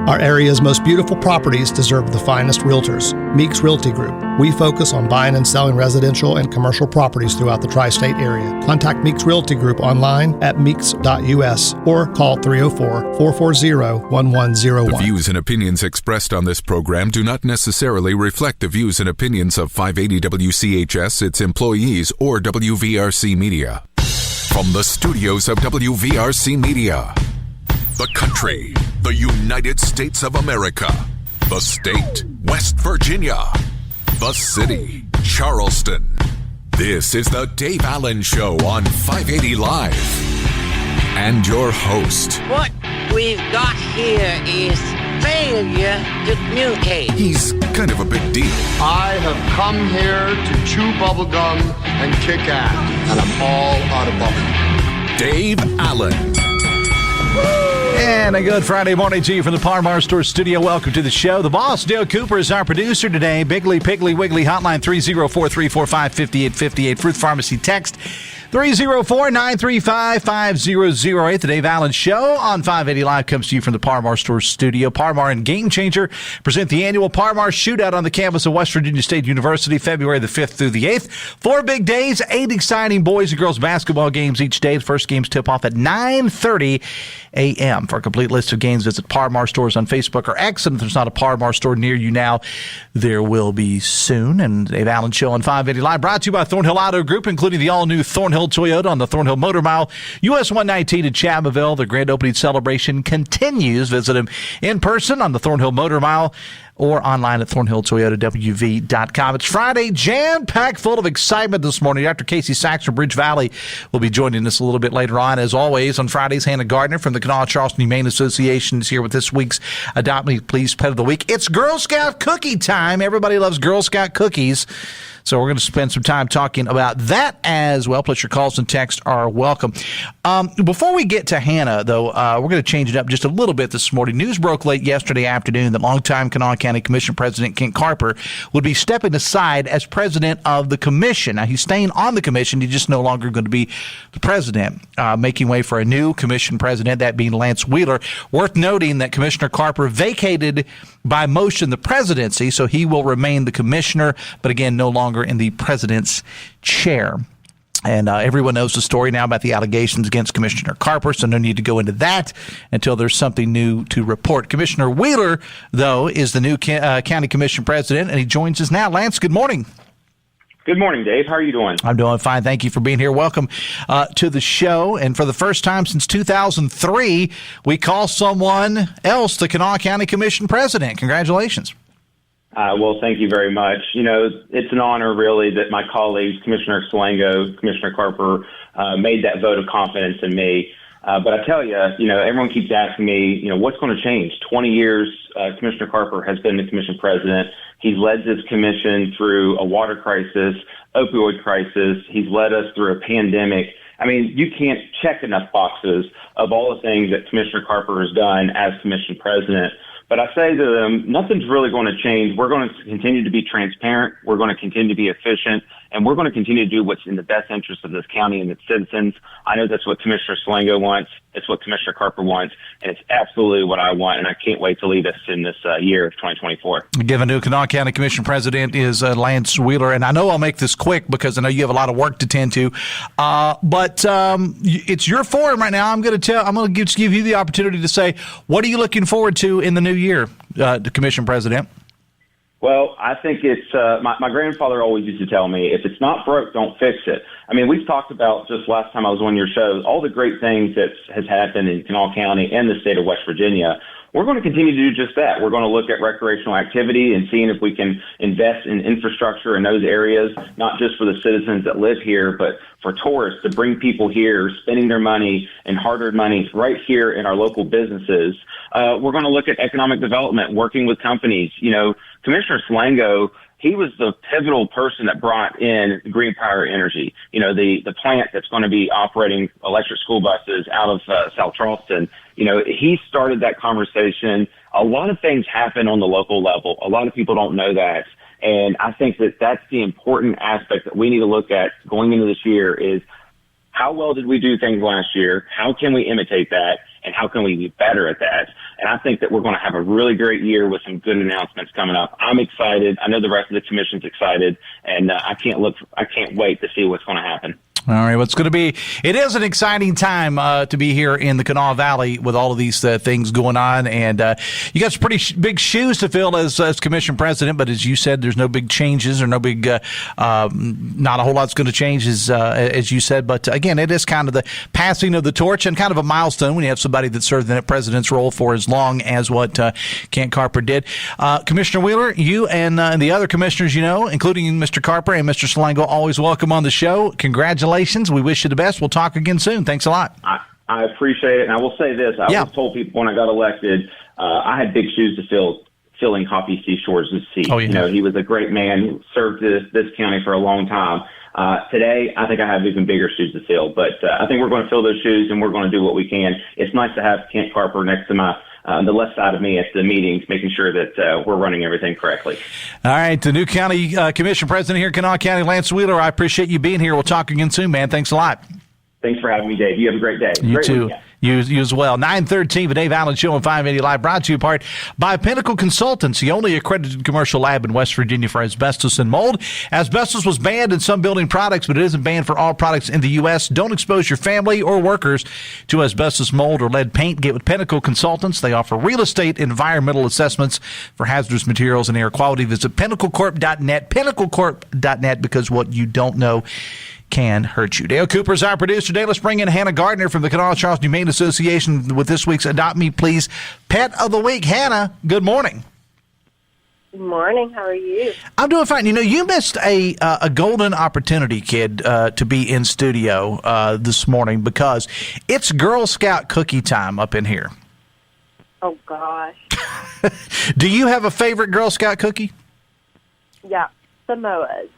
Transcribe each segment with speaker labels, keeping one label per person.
Speaker 1: Our area's most beautiful properties deserve the finest realtors. Meeks Realty Group. We focus on buying and selling residential and commercial properties throughout the tri-state area. Contact Meeks Realty Group online at meeks.us or call 304-440-1101.
Speaker 2: The views and opinions expressed on this program do not necessarily reflect the views and opinions of 580 WCHS, its employees, or WVRC Media. From the studios of WVRC Media, the country, the United States of America, the state, West Virginia, the city, Charleston. This is the Dave Allen Show on 580 Live. And your host.
Speaker 3: What we've got here is failure to communicate.
Speaker 2: He's kind of a big deal.
Speaker 4: I have come here to chew bubblegum and kick ass, and I'm all out of bubblegum.
Speaker 2: Dave Allen.
Speaker 5: And a good Friday morning to you from the Par-Mar Store studio. Welcome to the show. The boss, Dale Cooper, is our producer today. Biggly, Piggly, Wiggly, hotline 304-345-5858. Fruit Pharmacy text 304-935-5008. The Dave Allen Show on 580 Live comes to you from the Par-Mar Store studio. Par-Mar and Game Changer present the annual Par-Mar Shootout on the campus of West Virginia State University, February the 5th through the 8th. 4 big days, 8 exciting boys and girls basketball games each day. The first games tip off at 9:30 a.m. For a complete list of games, visit Par-Mar Stores on Facebook or X. And if there's not a Par-Mar store near you now, there will be soon. And the Dave Allen Show on 580 Live brought to you by Thornhill Auto Group, including the all-new Thornhill Toyota on the Thornhill Motor Mile, US 119 in Chabonville. The grand opening celebration continues. Visit them in person on the Thornhill Motor Mile or online at thornhilltoyotawv.com. It's Friday, jam-packed full of excitement this morning. Dr. Casey Sachs from BridgeValley will be joining us a little bit later on. As always, on Fridays, Hannah Gardner from the Kanawha Charleston Humane Association is here with this week's Adopt Me Please Pet of the Week. It's Girl Scout cookie time. Everybody loves Girl Scout cookies. So we're going to spend some time talking about that as well. Plus, your calls and texts are welcome. Before we get to Hannah, though, we're going to change it up just a little bit this morning. News broke late yesterday afternoon that longtime Kanawha County Commission President Kent Carper would be stepping aside as president of the commission. Now, he's staying on the commission. He's just no longer going to be the president, making way for a new commission president, that being Lance Wheeler. Worth noting that Commissioner Carper vacated by motion the presidency, so he will remain the commissioner, but again, no longer in the president's chair. And everyone knows the story now about the allegations against Commissioner Carper, so no need to go into that until there's something new to report. Commissioner Wheeler, though, is the new county commission president, and he joins us now. Lance, good morning.
Speaker 6: Good morning, Dave. How are you doing?
Speaker 5: I'm doing fine. Thank you for being here. Welcome to the show. And for the first time since 2003, we call someone else the Kanawha County Commission president. Congratulations.
Speaker 6: Well, thank you very much. You know, it's an honor, really, that my colleagues, Commissioner Salango, Commissioner Carper, made that vote of confidence in me. But I tell you, everyone keeps asking me, what's going to change? 20 years, Commissioner Carper has been the commission president. He's led this commission through a water crisis, opioid crisis. He's led us through a pandemic. I mean, you can't check enough boxes of all the things that Commissioner Carper has done as commission president. But I say to them, nothing's really going to change. We're going to continue to be transparent. We're going to continue to be efficient. And we're going to continue to do what's in the best interest of this county and its citizens. I know that's what Commissioner Salango wants. It's what Commissioner Carper wants. And it's absolutely what I want. And I can't wait to lead us in this year of 2024.
Speaker 5: Given new Kanawha County Commission President is Lance Wheeler. And I know I'll make this quick because I know you have a lot of work to tend to. But it's your forum right now. I'm going to give you the opportunity to say, what are you looking forward to in the new year, the Commission President?
Speaker 6: Well, I think it's my grandfather always used to tell me, if it's not broke, don't fix it. I mean, we've talked about just last time I was on your show, all the great things that has happened in Kanawha County and the state of West Virginia. We're going to continue to do just that. We're going to look at recreational activity and seeing if we can invest in infrastructure in those areas, not just for the citizens that live here, but for tourists to bring people here, spending their money and hard-earned money right here in our local businesses. We're going to look at economic development, working with companies. Commissioner Salango, he was the pivotal person that brought in green power energy. The plant that's going to be operating electric school buses out of South Charleston. He started that conversation. A lot of things happen on the local level. A lot of people don't know that. And I think that that's the important aspect that we need to look at going into this year is how well did we do things last year? How can we imitate that? and how can we be better at that? And I think that we're going to have a really great year with some good announcements coming up. I'm excited. I know the rest of the commission's excited, and I can't wait to see what's going to happen.
Speaker 5: All right, what's going to be? It is an exciting time to be here in the Kanawha Valley with all of these things going on, and you got some pretty big shoes to fill as commission president. But as you said, there's no big changes or no big, not a whole lot's going to change as you said. But again, it is kind of the passing of the torch and kind of a milestone when you have somebody that served in that president's role for as long as what Kent Carper did. Commissioner Wheeler, you and the other commissioners, including Mr. Carper and Mr. Salango, always welcome on the show. Congratulations. We wish you the best. We'll talk again soon. Thanks a lot.
Speaker 6: I appreciate it. And I will say this. I always told people when I got elected, I had big shoes to fill, filling Hoppy Seashore's seat.
Speaker 5: Oh, yeah.
Speaker 6: He was a great man who served this county for a long time. Today, I think I have even bigger shoes to fill. But I think we're going to fill those shoes, and we're going to do what we can. It's nice to have Kent Carper next to the left side of me at the meetings, making sure that we're running everything correctly.
Speaker 5: All right, the new county commission president here in Kanawha County, Lance Wheeler, I appreciate you being here. We'll talk again soon, man. Thanks a lot.
Speaker 6: Thanks for having me, Dave. You have a great day.
Speaker 5: You
Speaker 6: great
Speaker 5: too.
Speaker 6: Weekend.
Speaker 5: You as well. 9:13, the Dave Allen Show on 580 Live, brought to you in part by Pinnacle Consultants, the only accredited commercial lab in West Virginia for asbestos and mold. Asbestos was banned in some building products, but it isn't banned for all products in the U.S. Don't expose your family or workers to asbestos, mold, or lead paint. Get with Pinnacle Consultants. They offer real estate environmental assessments for hazardous materials and air quality. Visit pinnaclecorp.net, pinnaclecorp.net, because what you don't know can hurt you. Dale Cooper is our producer. Today, let's bring in Hannah Gardner from the Kanawha Charleston Humane Association with this week's Adopt Me Please Pet of the Week. Hannah, good morning.
Speaker 7: Good morning. How are you?
Speaker 5: I'm doing fine. You missed a golden opportunity, kid, to be in studio this morning because it's Girl Scout cookie time up in here.
Speaker 7: Oh, gosh.
Speaker 5: Do you have a favorite Girl Scout cookie?
Speaker 7: Yeah, Samoa's.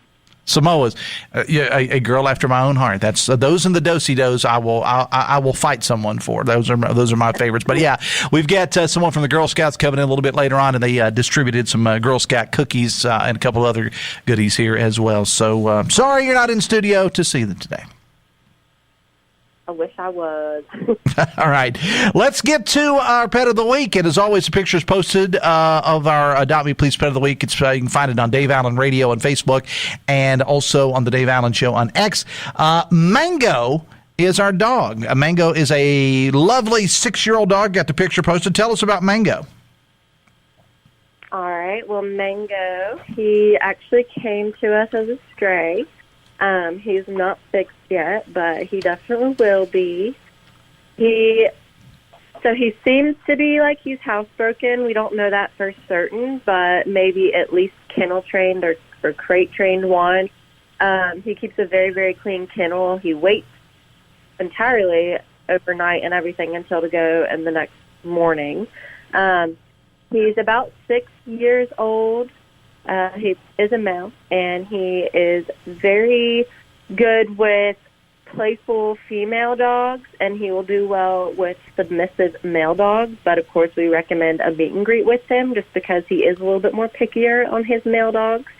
Speaker 5: Samoa's, a girl after my own heart. That's those and the do-si-dos. I will fight someone for. Those are my favorites. But yeah, we've got someone from the Girl Scouts coming in a little bit later on, and they distributed some Girl Scout cookies and a couple other goodies here as well. So sorry you're not in studio to see them today.
Speaker 7: I wish I was.
Speaker 5: All right. Let's get to our Pet of the Week. And as always, the picture's posted of our Adopt Me Please Pet of the Week. It's, you can find it on Dave Allen Radio on Facebook and also on the Dave Allen Show on X. Mango is our dog. Mango is a lovely 6-year-old dog. Got the picture posted. Tell us about Mango.
Speaker 7: All right. Well, Mango, he actually came to us as a stray. He's not fixed yet, but he definitely will be. He seems to be like he's housebroken. We don't know that for certain, but maybe at least kennel trained or crate trained one. He keeps a very, very clean kennel. He waits entirely overnight and everything until to go in the next morning. He's about 6 years old. He is a male, and he is very good with playful female dogs, and he will do well with submissive male dogs. But, of course, we recommend a meet and greet with him just because he is a little bit more pickier on his male dogs.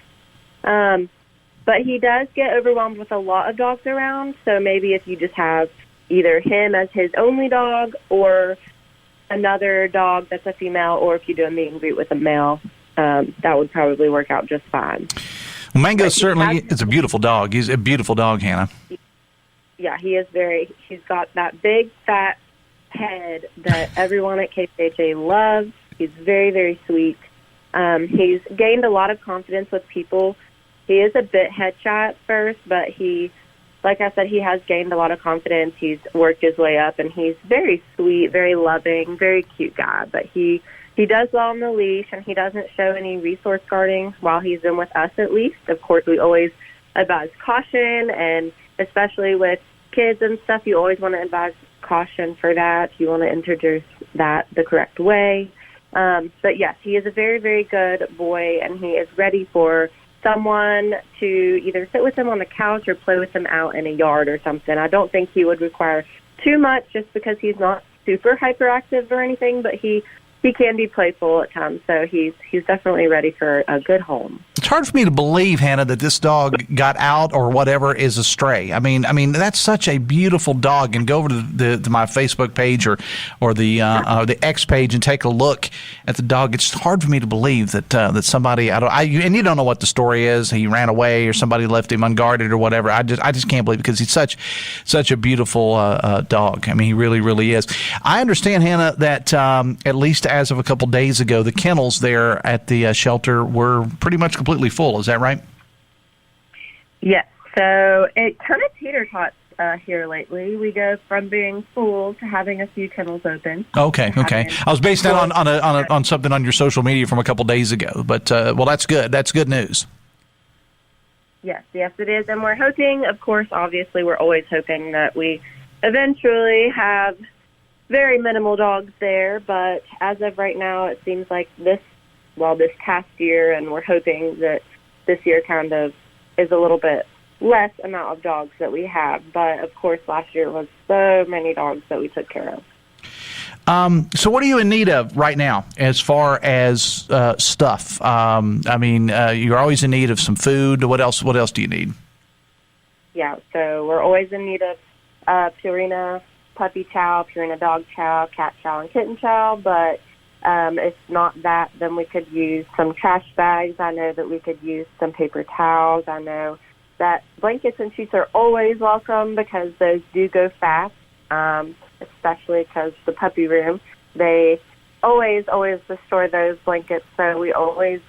Speaker 7: But he does get overwhelmed with a lot of dogs around, so maybe if you just have either him as his only dog or another dog that's a female, or if you do a meet and greet with a male, that would probably work out just fine.
Speaker 5: Well, Mango certainly is a beautiful dog. He's a beautiful dog, Hannah.
Speaker 7: Yeah, he is he's got that big, fat head that everyone at KCHA loves. He's very, very sweet. He's gained a lot of confidence with people. He is a bit head shy at first, but like I said, he has gained a lot of confidence. He's worked his way up, and he's very sweet, very loving, very cute guy. But he does well on the leash, and he doesn't show any resource guarding while he's in with us, at least. Of course, we always advise caution, and especially with kids and stuff, you always want to advise caution for that. You want to introduce that the correct way. But, yes, he is a very, very good boy, and he is ready for someone to either sit with him on the couch or play with him out in a yard or something. I don't think he would require too much just because he's not super hyperactive or anything, but he can be playful at times, so he's definitely ready for a good home.
Speaker 5: hard for me to believe, Hannah, that this dog got out or whatever is a stray. I mean, that's such a beautiful dog. And go over to my Facebook page or the X page and take a look at the dog. It's hard for me to believe that somebody and you don't know what the story is. He ran away or somebody left him unguarded or whatever. I just can't believe it because he's such a beautiful dog. I mean, he really, really is. I understand, Hannah, that at least as of a couple days ago, the kennels there at the shelter were pretty much completely full. Is that right?
Speaker 7: Yes. So it kind of teeter-tots here lately. We go from being full to having a few kennels open.
Speaker 5: Okay. I was basing that on something on your social media from a couple days ago. But, well, that's good. That's good news.
Speaker 7: Yes, it is. And we're hoping, of course, obviously, we're always hoping that we eventually have very minimal dogs there. But as of right now, it seems like this past year, and we're hoping that this year kind of is a little bit less amount of dogs that we have. But, of course, last year was so many dogs that we took care of.
Speaker 5: So what are you in need of right now as far as stuff? You're always in need of some food. What else do you need? Yeah,
Speaker 7: so we're always in need of Purina puppy chow, Purina dog chow, cat chow, and kitten chow. But if not that, then we could use some trash bags. I know that we could use some paper towels. I know that blankets and sheets are always welcome because those do go fast. Especially because the puppy room, they always restore those blankets, so we always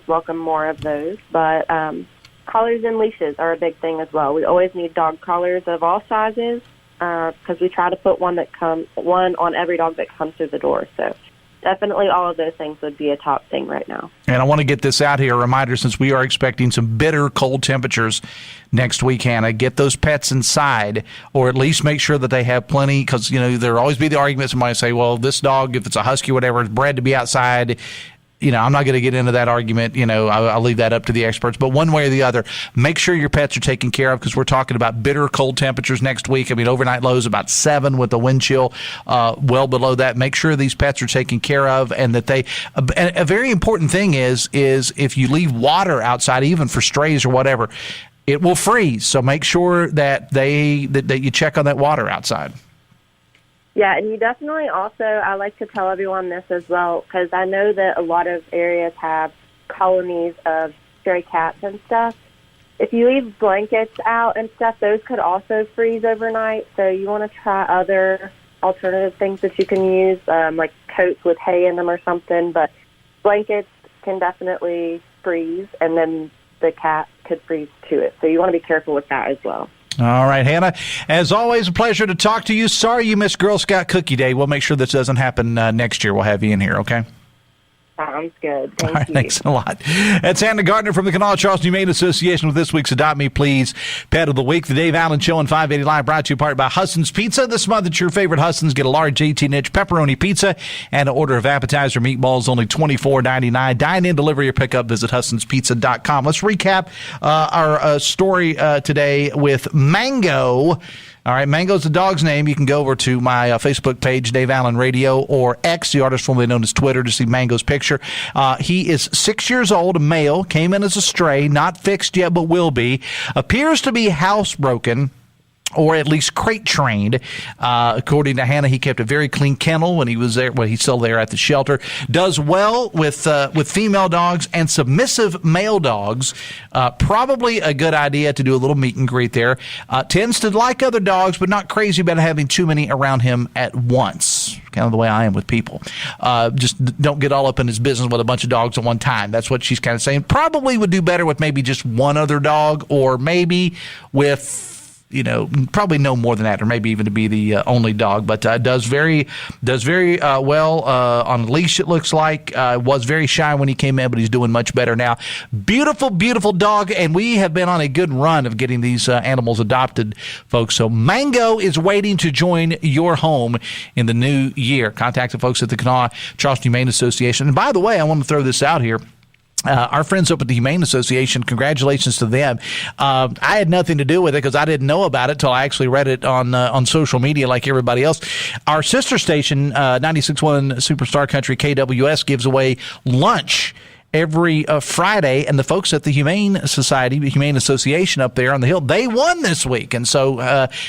Speaker 7: welcome more of those. But collars and leashes are a big thing as well. We always need dog collars of all sizes because we try to put one on every dog that comes through the door. So definitely all of those things would be a top thing right now.
Speaker 5: And I want to get this out here, a reminder, since we are expecting some bitter cold temperatures next week, Hannah, get those pets inside, or at least make sure that they have plenty, because, there'll always be the argument, somebody say, well, this dog, if it's a husky or whatever, is bred to be outside. I'm not going to get into that argument. I'll leave that up to the experts. But one way or the other, make sure your pets are taken care of because we're talking about bitter cold temperatures next week. Overnight lows about 7 with the wind chill well below that. Make sure these pets are taken care of and that a very important thing is if you leave water outside, even for strays or whatever, it will freeze. So make sure that you check on that water outside.
Speaker 7: Yeah, and you definitely also, I like to tell everyone this as well, because I know that a lot of areas have colonies of stray cats and stuff. If you leave blankets out and stuff, those could also freeze overnight. So you want to try other alternative things that you can use, like coats with hay in them or something. But blankets can definitely freeze, and then the cat could freeze to it. So you want to be careful with that as well.
Speaker 5: All right, Hannah, as always, a pleasure to talk to you. Sorry you missed Girl Scout Cookie Day. We'll make sure this doesn't happen next year. We'll have you in here, okay?
Speaker 7: Sounds good.
Speaker 5: All right, thanks a lot. That's Hannah Gardner from the Kanawha Charleston Humane Association with this week's Adopt Me Please Pet of the Week. The Dave Allen Show on 580 Live brought to you in part by Hudson's Pizza. This month at your favorite Hudson's, get a large 18-inch pepperoni pizza and an order of appetizer meatballs, only $24.99. Dine in, delivery, or pick up. Visit Hudson'sPizza.com. Let's recap our story today with Mango. All right, Mango's the dog's name. You can go over to my Facebook page, Dave Allen Radio, or X, the artist formerly known as Twitter, to see Mango's picture. He is 6 years old, a male, came in as a stray, not fixed yet, but will be. Appears to be housebroken, or at least crate trained. According to Hannah, he kept a very clean kennel when he was there. Well, he's still there at the shelter. Does well with female dogs and submissive male dogs. Probably a good idea to do a little meet and greet there. Tends to like other dogs, but not crazy about having too many around him at once. Kind of the way I am with people. Just don't get all up in his business with a bunch of dogs at one time. That's what she's kind of saying. Probably would do better with maybe just one other dog, or maybe with, probably no more than that, or maybe even to be the only dog, but does very well on a leash, it looks like. Was very shy when he came in, but he's doing much better now. Beautiful, beautiful dog, and we have been on a good run of getting these animals adopted, folks. So Mango is waiting to join your home in the new year. Contact the folks at the Kanawha Charleston Humane Association. And by the way, I want to throw this out here. Our friends up at the Humane Association, congratulations to them. I had nothing to do with it because I didn't know about it till I actually read it on social media like everybody else. Our sister station, 96.1 Superstar Country KWS, gives away lunch every Friday. And the folks at the Humane Association up there on the hill, they won this week. And so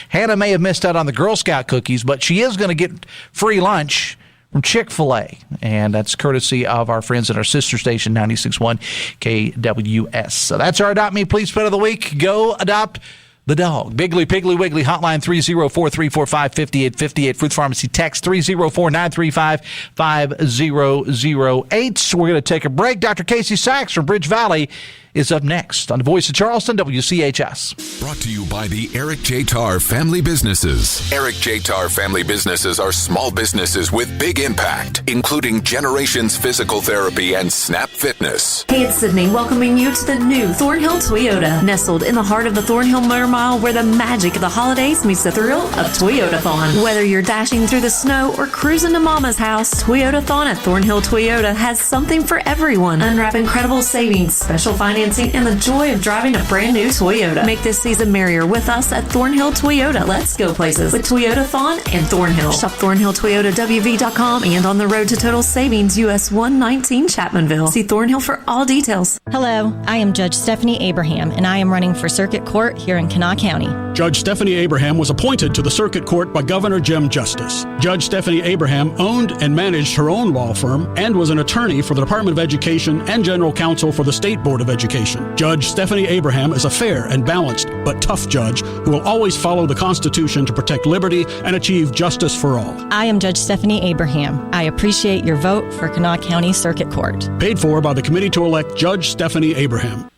Speaker 5: Hannah may have missed out on the Girl Scout cookies, but she is going to get free lunch from Chick-fil-A, and that's courtesy of our friends at our sister station, 96.1 KWS. So that's our Adopt Me Please Pet of the Week. Go adopt the dog. Biggly, Piggly, Wiggly, hotline 304-345-5858. Fruit Pharmacy text 304-935-5008. We're going to take a break. Dr. Casey Sachs from BridgeValley is up next on the Voice of Charleston, WCHS.
Speaker 2: Brought to you by the Eric J. Tarr Family Businesses. Eric J. Tarr Family Businesses are small businesses with big impact, including Generations Physical Therapy and Snap Fitness.
Speaker 8: Hey, it's Sydney, welcoming you to the new Thornhill Toyota, nestled in the heart of the Thornhill Motor Mile, where the magic of the holidays meets the thrill of Toyota-thon. Whether you're dashing through the snow or cruising to Mama's house, Toyota-thon at Thornhill Toyota has something for everyone. Unwrap incredible savings, special financing, and the joy of driving a brand new Toyota. Make this season merrier with us at Thornhill Toyota. Let's go places with Toyota-thon and Thornhill. Shop ThornhillToyotaWV.com and on the road to total savings, US 119 Chapmanville. See Thornhill for all details.
Speaker 9: Hello, I am Judge Stephanie Abraham, and I am running for Circuit Court here in Kanawha County.
Speaker 10: Judge Stephanie Abraham was appointed to the Circuit Court by Governor Jim Justice. Judge Stephanie Abraham owned and managed her own law firm and was an attorney for the Department of Education and General Counsel for the State Board of Education. Judge Stephanie Abraham is a fair and balanced but tough judge who will always follow the Constitution to protect liberty and achieve justice for all.
Speaker 9: I am Judge Stephanie Abraham. I appreciate your vote for Kanawha County Circuit Court.
Speaker 10: Paid for by the committee to elect Judge Stephanie Abraham.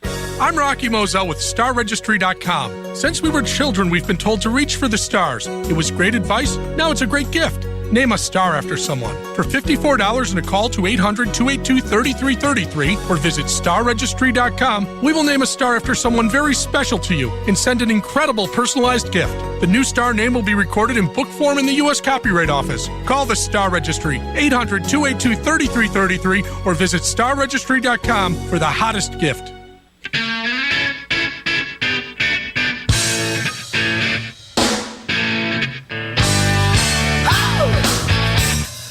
Speaker 11: I'm Rocky Moselle with StarRegistry.com. Since we were children, we've been told to reach for the stars. It was great advice. Now it's a great gift. Name a star after someone. For $54 and a call to 800-282-3333 or visit StarRegistry.com, we will name a star after someone very special to you and send an incredible personalized gift. The new star name will be recorded in book form in the U.S. Copyright Office. Call the Star Registry, 800-282-3333 or visit StarRegistry.com for the hottest gift.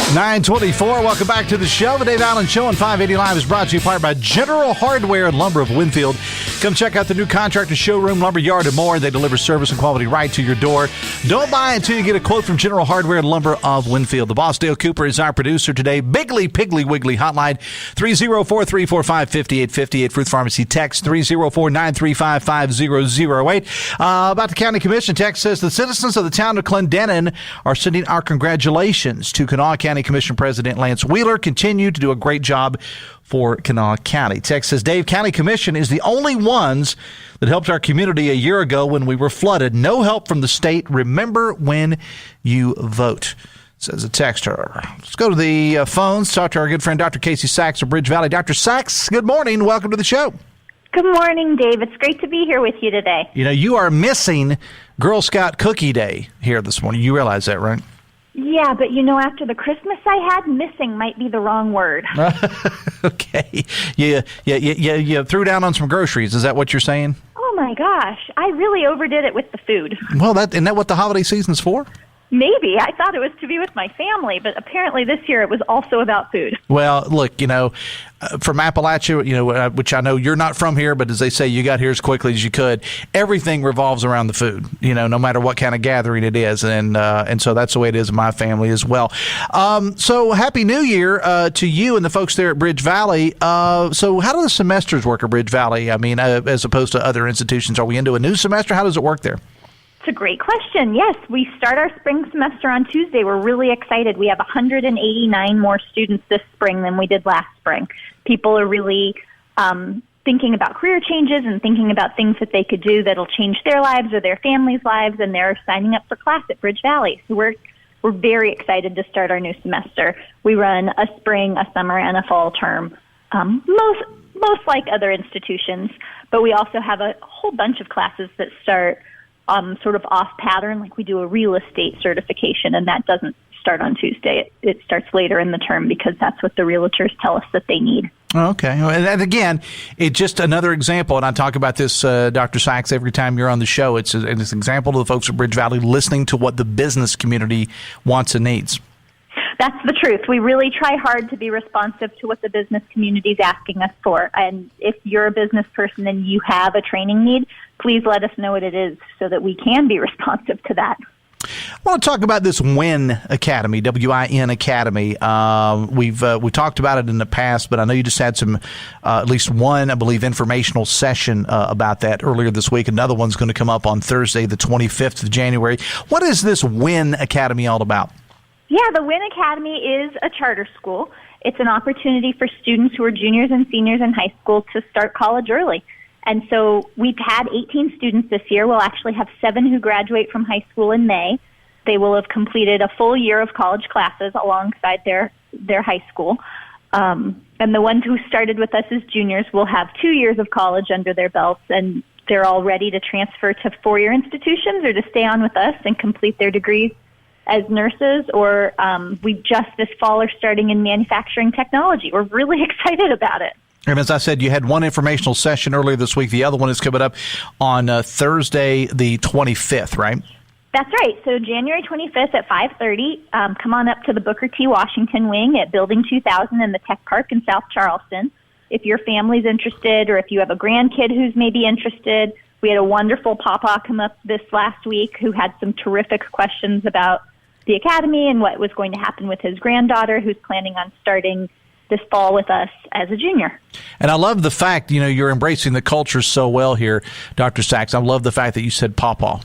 Speaker 5: 9:24. Welcome back to the show. The Dave Allen Show on 580 Live is brought to you in part by General Hardware and Lumber of Winfield. Come check out the new contractor showroom, lumber yard, and more. They deliver service and quality right to your door. Don't buy until you get a quote from General Hardware and Lumber of Winfield. The boss, Dale Cooper, is our producer today. Biggly, Piggly, Wiggly hotline 304-345-5858. Fruit Pharmacy text 304-935-5008. About the county commission, text says the citizens of the town of Clendenin are sending our congratulations to Kanawha County Commission President Lance Wheeler. Continue to do a great job for Kanawha County. Text says, Dave, County Commission is the only ones that helped our community a year ago when we were flooded. No help from the state. Remember when you vote, says a texter. Let's go to the phones, talk to our good friend Dr. Casey Sachs of BridgeValley. Dr. Sachs, good morning. Welcome to the show.
Speaker 12: Good morning, Dave. It's great to be here with you today.
Speaker 5: You know, you are missing Girl Scout Cookie Day here this morning. You realize that, right?
Speaker 12: Yeah, but you know, after the Christmas I had, missing might be the wrong word.
Speaker 5: Okay. You threw down on some groceries. Is that what you're saying?
Speaker 12: Oh, my gosh. I really overdid it with the food.
Speaker 5: Well, isn't that what the holiday season's for?
Speaker 12: Maybe. I thought it was to be with my family, but apparently this year it was also about food.
Speaker 5: Well, look, you know, from Appalachia, you know, which I know you're not from here, but as they say, you got here as quickly as you could. Everything revolves around the food, you know, no matter what kind of gathering it is. And so that's the way it is in my family as well. So Happy New Year to you and the folks there at BridgeValley. So how do the semesters work at BridgeValley? I mean, as opposed to other institutions, are we into a new semester? How does it work there?
Speaker 12: It's a great question. Yes, we start our spring semester on Tuesday. We're really excited. We have 189 more students this spring than we did last spring. People are really thinking about career changes and thinking about things that they could do that'll change their lives or their families' lives, and they're signing up for class at BridgeValley. So we're very excited to start our new semester. We run a spring, a summer, and a fall term, most like other institutions, but we also have a whole bunch of classes that start sort of off pattern, like we do a real estate certification, and that doesn't start on Tuesday. It starts later in the term because that's what the realtors tell us that they need.
Speaker 5: Okay. And again, it's just another example, and I talk about this, Dr. Sachs, every time you're on the show. It's an example to the folks at BridgeValley listening to what the business community wants and needs.
Speaker 12: That's the truth. We really try hard to be responsive to what the business community is asking us for. And if you're a business person and you have a training need, please let us know what it is so that we can be responsive to that.
Speaker 5: I want to talk about this WIN Academy, W-I-N Academy. We talked about it in the past, but I know you just had some, at least one, I believe, informational session about that earlier this week. Another one's going to come up on Thursday, the 25th of January. What is this WIN Academy all about?
Speaker 12: Yeah, the WIN Academy is a charter school. It's an opportunity for students who are juniors and seniors in high school to start college early. And so we've had 18 students this year. We'll actually have 7 who graduate from high school in May. They will have completed a full year of college classes alongside their high school. And the ones who started with us as juniors will have 2 years of college under their belts, and they're all ready to transfer to four-year institutions or to stay on with us and complete their degrees as nurses, or we just this fall are starting in manufacturing technology. We're really excited about it.
Speaker 5: And as I said, you had one informational session earlier this week. The other one is coming up on Thursday, the 25th, right?
Speaker 12: That's right. So January 25th at 5:30, come on up to the Booker T. Washington wing at Building 2000 in the Tech Park in South Charleston. If your family's interested or if you have a grandkid who's maybe interested, we had a wonderful papa come up this last week who had some terrific questions about the academy and what was going to happen with his granddaughter who's planning on starting this fall with us as a junior.
Speaker 5: And I love the fact, you're embracing the culture so well here, Dr. Sachs. I love the fact that you said papa.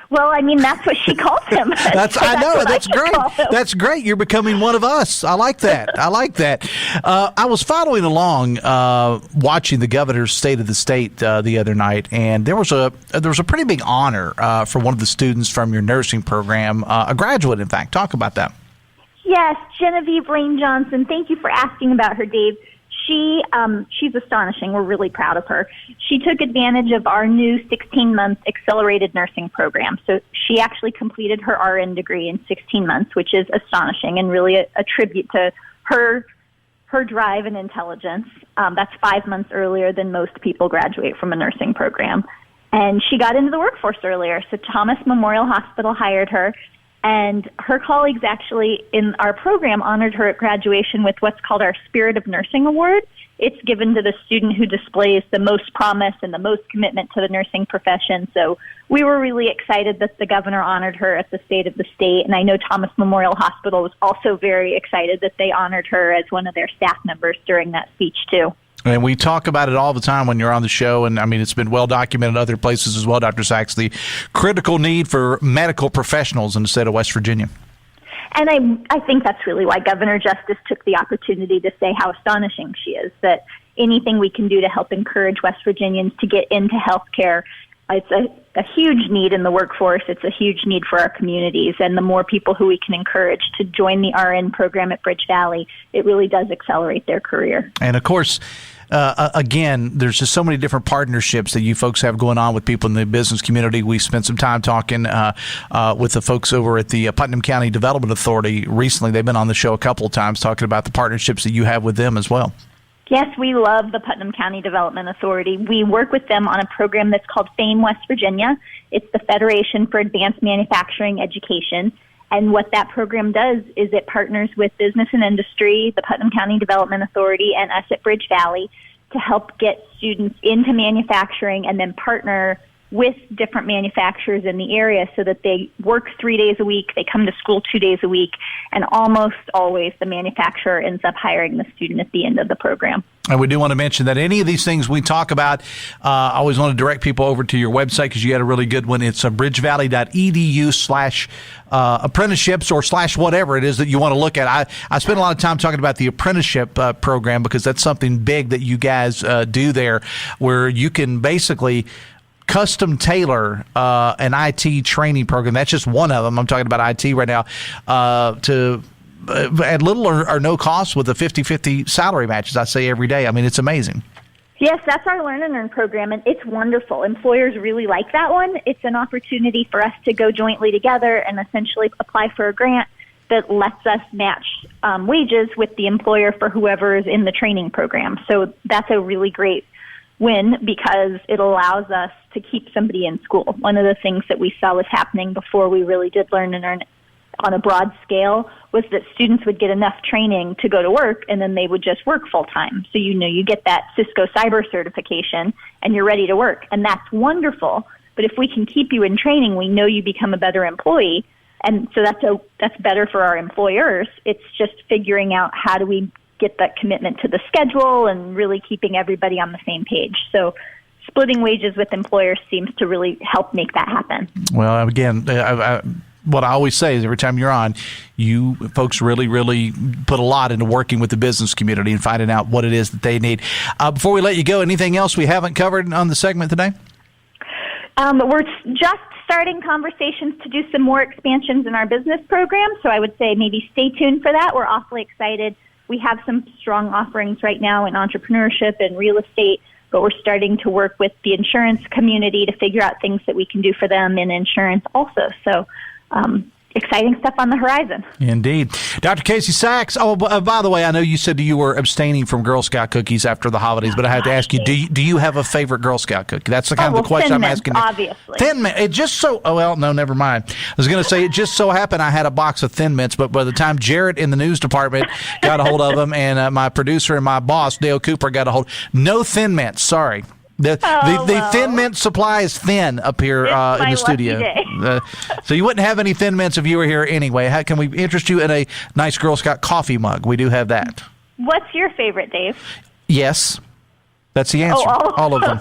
Speaker 12: Well, I mean, that's what she calls him.
Speaker 5: I know. That's great. That's great. You're becoming one of us. I like that. I was following along, watching the governor's State of the State the other night, and there was a pretty big honor for one of the students from your nursing program, a graduate, in fact. Talk about that.
Speaker 12: Yes, Genevieve Lane Johnson. Thank you for asking about her, Dave. She's astonishing. We're really proud of her. She took advantage of our new 16-month accelerated nursing program. So she actually completed her RN degree in 16 months, which is astonishing and really a tribute to her drive and intelligence. That's 5 months earlier than most people graduate from a nursing program. And she got into the workforce earlier. So Thomas Memorial Hospital hired her. And her colleagues actually in our program honored her at graduation with what's called our Spirit of Nursing Award. It's given to the student who displays the most promise and the most commitment to the nursing profession. So we were really excited that the governor honored her at the State of the State. And I know Thomas Memorial Hospital was also very excited that they honored her as one of their staff members during that speech, too.
Speaker 5: And we talk about it all the time when you're on the show, and I mean, it's been well documented in other places as well, Dr. Sachs, the critical need for medical professionals in the state of West Virginia.
Speaker 12: And I think that's really why Governor Justice took the opportunity to say how astonishing she is, that anything we can do to help encourage West Virginians to get into health care, it's a huge need in the workforce. It's a huge need for our communities. And the more people who we can encourage to join the RN program at BridgeValley, it really does accelerate their career.
Speaker 5: And, of course, again, there's just so many different partnerships that you folks have going on with people in the business community. We spent some time talking with the folks over at the Putnam County Development Authority recently. They've been on the show a couple of times talking about the partnerships that you have with them as well.
Speaker 12: Yes, we love the Putnam County Development Authority. We work with them on a program that's called FAME West Virginia. It's the Federation for Advanced Manufacturing Education. And what that program does is it partners with business and industry, the Putnam County Development Authority, and us at BridgeValley to help get students into manufacturing and then partner with different manufacturers in the area so that they work 3 days a week, they come to school 2 days a week, and almost always the manufacturer ends up hiring the student at the end of the program.
Speaker 5: And we do want to mention that any of these things we talk about, I always want to direct people over to your website because you had a really good one. It's bridgevalley.edu/apprenticeships or / whatever it is that you want to look at. I spent a lot of time talking about the apprenticeship program because that's something big that you guys do there where you can basically custom tailor an IT training program. That's just one of them. I'm talking about IT right now to at little or no cost with a 50-50 salary match, as I say every day. I mean, it's amazing.
Speaker 12: Yes, that's our Learn and Earn program, and it's wonderful. Employers really like that one. It's an opportunity for us to go jointly together and essentially apply for a grant that lets us match wages with the employer for whoever is in the training program. So that's a really great win because it allows us to keep somebody in school. One of the things that we saw was happening before we really did Learn and Earn on a broad scale was that students would get enough training to go to work, and then they would just work full time. So, you get that Cisco cyber certification and you're ready to work. And that's wonderful. But if we can keep you in training, we know you become a better employee. And so that's better for our employers. It's just figuring out how do we get that commitment to the schedule and really keeping everybody on the same page. So splitting wages with employers seems to really help make that happen.
Speaker 5: Well, again, what I always say is every time you're on, you folks really, really put a lot into working with the business community and finding out what it is that they need. Before we let you go, anything else we haven't covered on the segment today?
Speaker 12: We're just starting conversations to do some more expansions in our business program, so I would say maybe stay tuned for that. We're awfully excited. We have some strong offerings right now in entrepreneurship and real estate, but we're starting to work with the insurance community to figure out things that we can do for them in insurance also. So exciting stuff on the horizon.
Speaker 5: Indeed. Dr. Casey Sachs, by the way, I know you said you were abstaining from Girl Scout cookies after the holidays, but I have to ask you, do you have a favorite Girl Scout cookie? That's the kind of the question I'm asking you.
Speaker 12: Obviously.
Speaker 5: Thin Mint. It just so, no, never mind. I was going to say, it just so happened I had a box of Thin Mints, but by the time Jarrett in the news department got a hold of them and my producer and my boss, Dale Cooper, got a hold, no Thin Mints, sorry. The Thin Mint supply is thin up here in the studio. So you wouldn't have any Thin Mints if you were here anyway. How can we interest you in a nice Girl Scout coffee mug? We do have that.
Speaker 12: What's your favorite, Dave?
Speaker 5: Yes. That's the answer. All of them.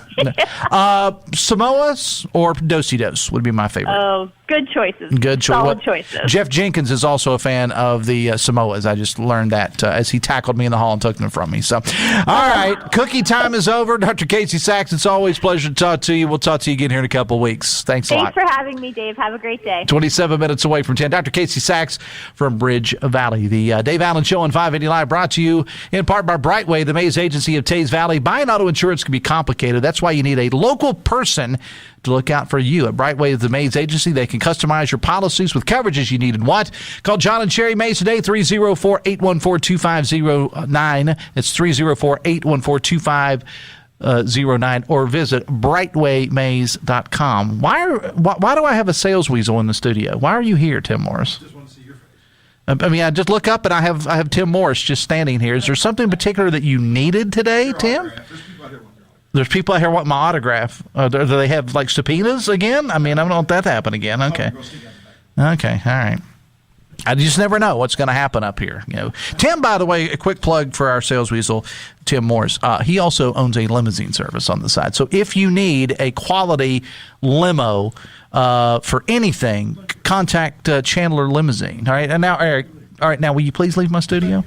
Speaker 5: Samoas or Do-si-dos would be my favorite.
Speaker 12: Oh, good choices.
Speaker 5: Good choice.
Speaker 12: Solid choices.
Speaker 5: Jeff Jenkins is also a fan of the Samoas. I just learned that as he tackled me in the hall and took them from me. So, all right, cookie time is over. Dr. Casey Sachs, it's always a pleasure to talk to you. We'll talk to you again here in a couple of weeks. Thanks a lot.
Speaker 12: Thanks for having me, Dave. Have a great day.
Speaker 5: 27 minutes away from 10. Dr. Casey Sachs from BridgeValley. The Dave Allen Show on 580 Live brought to you in part by Brightway, the Mays agency of Tays Valley. Buying auto insurance can be complicated. That's why you need a local person to look out for you. At Brightway, the Mays agency, they can customize your policies with coverages you need and want. Call John and Sherry Mays today, 304-814-2509. It's 304-814-2509, or visit brightwaymays.com. Why do I have a sales weasel in the studio? Why are you here, Tim Morris?
Speaker 13: Just want to see your face.
Speaker 5: I mean, I just look up and I have Tim Morris just standing here. Is there something in particular that you needed today, Tim? There's people out here wanting my autograph. Do they have like subpoenas again? I mean, I don't want that to happen again. Okay. Okay. All right. I just never know what's going to happen up here. Tim, by the way, a quick plug for our sales weasel, Tim Morris. He also owns a limousine service on the side. So if you need a quality limo for anything, contact Chandler Limousine. All right. And now, Eric. All right. Now, will you please leave my studio?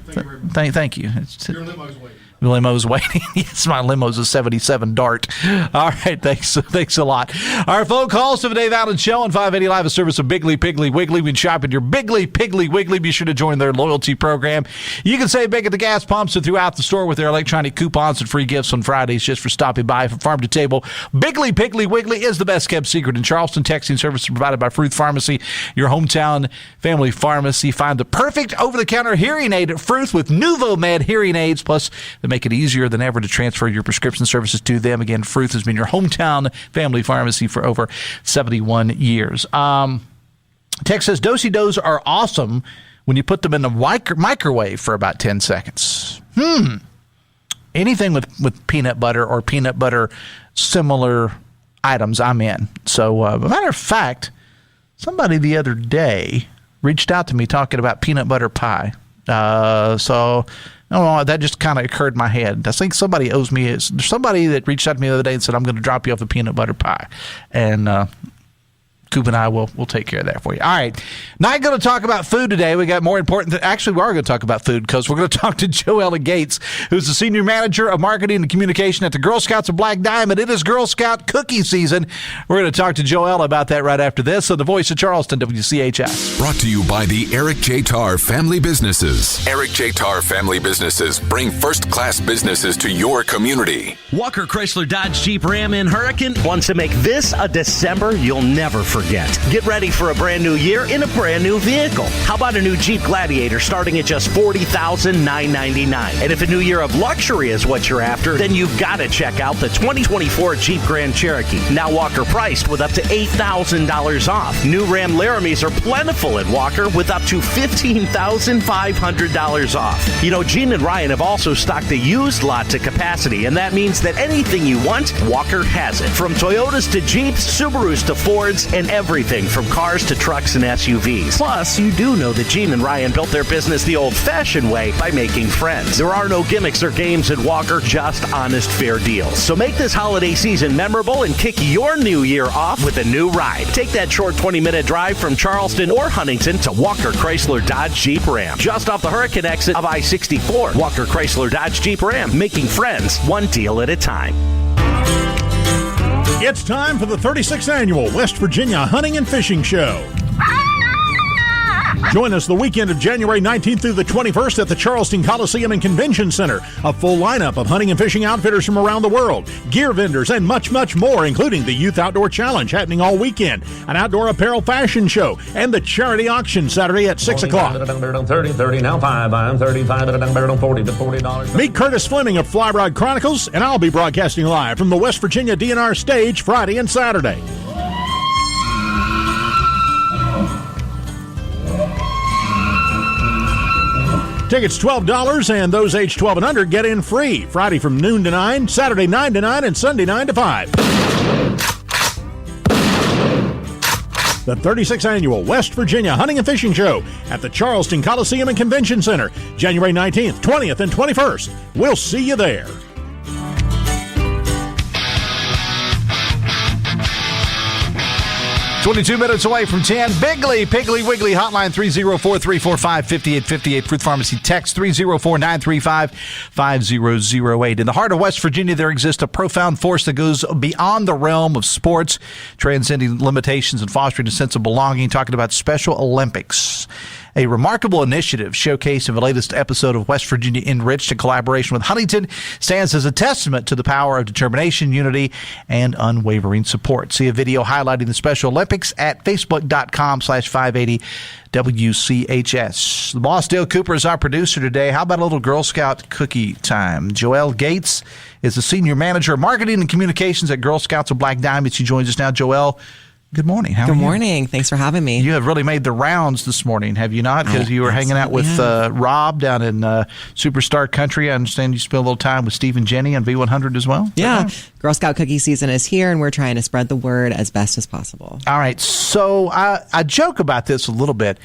Speaker 5: Thank you.
Speaker 13: Your limo's waiting.
Speaker 5: Limo's waiting. Yes, my limo's a 77 Dart. All right, thanks a lot. Our phone calls to the Dave Allen Show on 580 Live, a service of Biggly Piggly Wiggly. When shopping your Biggly Piggly Wiggly, be sure to join their loyalty program. You can save big at the gas pumps and throughout the store with their electronic coupons and free gifts on Fridays just for stopping by from farm to table. Biggly Piggly Wiggly is the best kept secret in Charleston. Texting service provided by Fruth Pharmacy, your hometown family pharmacy. Find the perfect over-the-counter hearing aid at Fruth with NuvoMed hearing aids. Plus, they make it easier than ever to transfer your prescription services to them. Again, Fruth has been your hometown family pharmacy for over 71 years. Text says, Do-si-dos are awesome when you put them in the microwave for about 10 seconds. Anything with peanut butter or peanut butter similar items, I'm in. So, as a matter of fact, somebody the other day reached out to me talking about peanut butter pie. So, I don't know, that just kind of occurred in my head. I think somebody owes me. There's somebody that reached out to me the other day and said, I'm going to drop you off a peanut butter pie. And Coop and I will take care of that for you. All right. Not going to talk about food today. We got more important. Actually, we are going to talk about food because we're going to talk to Joella Gates, who's the Senior Manager of Marketing and Communication at the Girl Scouts of Black Diamond. It is Girl Scout cookie season. We're going to talk to Joella about that right after this on the Voice of Charleston, WCHS.
Speaker 2: Brought to you by the Eric J. Tarr Family Businesses. Eric J. Tarr Family Businesses bring first-class businesses to your community.
Speaker 14: Walker Chrysler Dodge Jeep Ram in Hurricane wants to make this a December you'll never forget.
Speaker 13: forget. Get ready for a brand new year in a brand new vehicle. How about a new Jeep Gladiator starting at just $40,999? And if a new year of luxury is what you're after, then you've got to check out the 2024 Jeep Grand Cherokee. Now Walker priced with up to $8,000 off. New Ram Laramies are plentiful at Walker with up to $15,500 off. You know, Gene and Ryan have also stocked a used lot to capacity, and that means that anything you want, Walker has it. From Toyotas to Jeeps, Subarus to Fords, and everything from cars to trucks and SUVs. Plus, you do know that Gene and Ryan built their business the old-fashioned way by making friends. There are no gimmicks or games at Walker, just honest, fair deals. So make this holiday season memorable and kick your new year off with a new ride. Take that short 20-minute drive from Charleston or Huntington to Walker Chrysler Dodge Jeep Ram. Just off the Hurricane exit of I-64. Walker Chrysler Dodge Jeep Ram. Making friends, one deal at a time.
Speaker 14: It's time for the 36th Annual West Virginia Hunting and Fishing Show. Join us the weekend of January 19th through the 21st at the Charleston Coliseum and Convention Center. A full lineup of hunting and fishing outfitters from around the world, gear vendors, and much, much more, including the Youth Outdoor Challenge happening all weekend, an outdoor apparel fashion show, and the charity auction Saturday at 6 o'clock.
Speaker 15: 30 now 5. I'm 35 $40.
Speaker 14: Meet Curtis Fleming of Fly Rod Chronicles, and I'll be broadcasting live from the West Virginia DNR stage Friday and Saturday. Tickets $12, and those aged 12 and under get in free. Friday from noon to 9, Saturday 9 to 9, and Sunday 9 to 5. The 36th Annual West Virginia Hunting and Fishing Show at the Charleston Coliseum and Convention Center, January 19th, 20th, and 21st. We'll see you there.
Speaker 5: 22 minutes away from 10. Piggly Wiggly hotline 304-345-5858. Fruit Pharmacy text 304-935-5008. In the heart of West Virginia, there exists a profound force that goes beyond the realm of sports, transcending limitations and fostering a sense of belonging. Talking about Special Olympics, a remarkable initiative showcased in the latest episode of West Virginia Enriched in collaboration with Huntington, stands as a testament to the power of determination, unity, and unwavering support. See a video highlighting the Special Olympics at facebook.com/580 WCHS. The boss, Dale Cooper, is our producer today. How about a little Girl Scout cookie time? Joelle Gates is the Senior Manager of Marketing and Communications at Girl Scouts of Black Diamond. She joins us now. Joelle, good morning. How are you?
Speaker 16: Good morning. Thanks for having me.
Speaker 5: You have really made the rounds this morning, have you not? Because you were hanging out with Rob down in Superstar Country. I understand you spent a little time with Steve and Jenny on V100 as well.
Speaker 16: Yeah. Girl Scout cookie season is here, and we're trying to spread the word as best as possible.
Speaker 5: All right. So I joke about this a little bit.